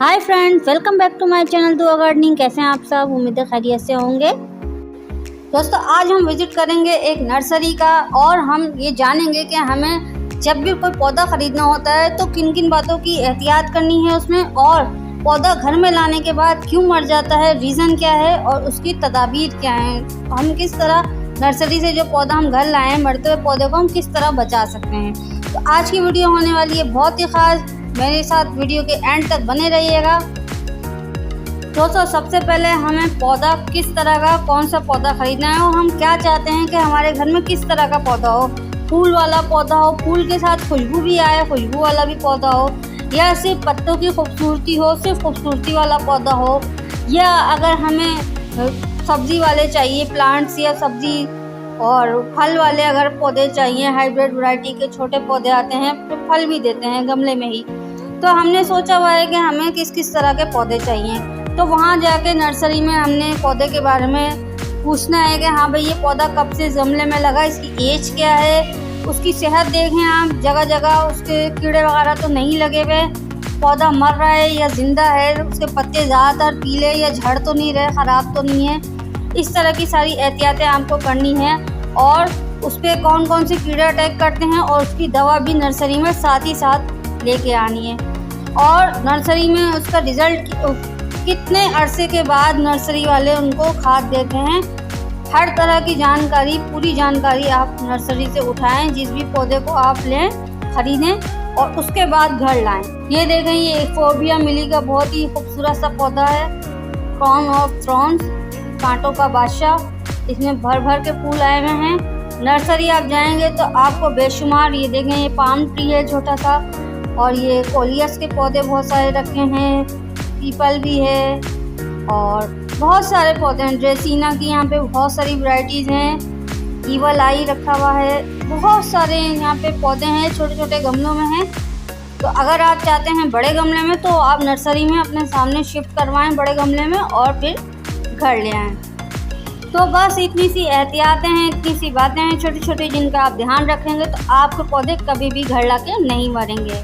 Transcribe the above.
Hi friends, welcome back to my channel Dua gardening. कैसे हैं आप सब? उम्मीद है खैरियत से होंगे। दोस्तों, आज हम विजिट करेंगे एक नर्सरी का और हम ये जानेंगे कि हमें जब भी कोई पौधा ख़रीदना होता है तो किन किन बातों की एहतियात करनी है उसमें, और पौधा घर में लाने के बाद क्यों मर जाता है, रीज़न क्या है और उसकी तदाबीर क्या है। हम किस तरह नर्सरी से जो पौधा हम घर लाए हैं, मरते हुए पौधे को हम किस तरह बचा सकते हैं। तो आज की वीडियो होने वाली है बहुत ही ख़ास। मेरे साथ वीडियो के एंड तक बने रहिएगा। दोस्तों, सबसे पहले हमें पौधा किस तरह का, कौन सा पौधा खरीदना है और हम क्या चाहते हैं कि हमारे घर में किस तरह का पौधा हो। फूल वाला पौधा हो, फूल के साथ खुशबू भी आए, खुशबू वाला भी पौधा हो, या सिर्फ पत्तों की खूबसूरती हो, सिर्फ खूबसूरती वाला पौधा हो, या अगर हमें सब्ज़ी वाले चाहिए प्लांट्स, या सब्ज़ी और फल वाले अगर पौधे चाहिए, हाइब्रिड वैरायटी के छोटे पौधे आते हैं तो फल भी देते हैं गमले में ही। तो हमने सोचा हुआ है कि हमें किस किस तरह के पौधे चाहिए। तो वहाँ जाके नर्सरी में हमने पौधे के बारे में पूछना है कि हाँ भाई, ये पौधा कब से गमले में लगा, इसकी एज क्या है, उसकी सेहत देखें आप। जगह जगह उसके कीड़े वगैरह तो नहीं लगे हुए, पौधा मर रहा है या जिंदा है, उसके पत्ते ज़्यादातर पीले या झड़ तो नहीं रहे, ख़राब तो नहीं है। इस तरह की सारी एहतियातें आपको करनी है, और उस पर कौन कौन से कीड़े अटैक करते हैं और उसकी दवा भी नर्सरी में साथ ही साथ लेके आनी है। और नर्सरी में उसका रिज़ल्ट कितने अरसे के बाद नर्सरी वाले उनको खाद देते हैं। हर तरह की जानकारी, पूरी जानकारी आप नर्सरी से उठाएं। जिस भी पौधे को आप लें, ख़रीदें और उसके बाद घर लाएं। ये देखें, ये एफोर्बिया मिली का बहुत ही खूबसूरत सा पौधा है, क्राउन ऑफ थॉर्न्स, कांटों का बादशाह। इसमें भर भर के फूल आए हुए हैं। नर्सरी आप जाएंगे तो आपको बेशुमार, ये देखें, ये पाम ट्री है छोटा सा, और ये कोलियस के पौधे बहुत सारे रखे हैं, पीपल भी है और बहुत सारे पौधे हैं। ड्रेसीना की यहाँ पे बहुत सारी वैरायटीज़ हैं, ईवल आई रखा हुआ है, बहुत सारे यहाँ पे पौधे हैं, छोटे छोटे गमलों में हैं। तो अगर आप चाहते हैं बड़े गमले में, तो आप नर्सरी में अपने सामने शिफ्ट करवाएं बड़े गमले में और फिर घर ले आएँ। तो बस इतनी सी एहतियातें हैं, इतनी सी बातें हैं छोटी छोटी, जिनका आप ध्यान रखेंगे तो आपके पौधे कभी भी घर लाके नहीं मरेंगे।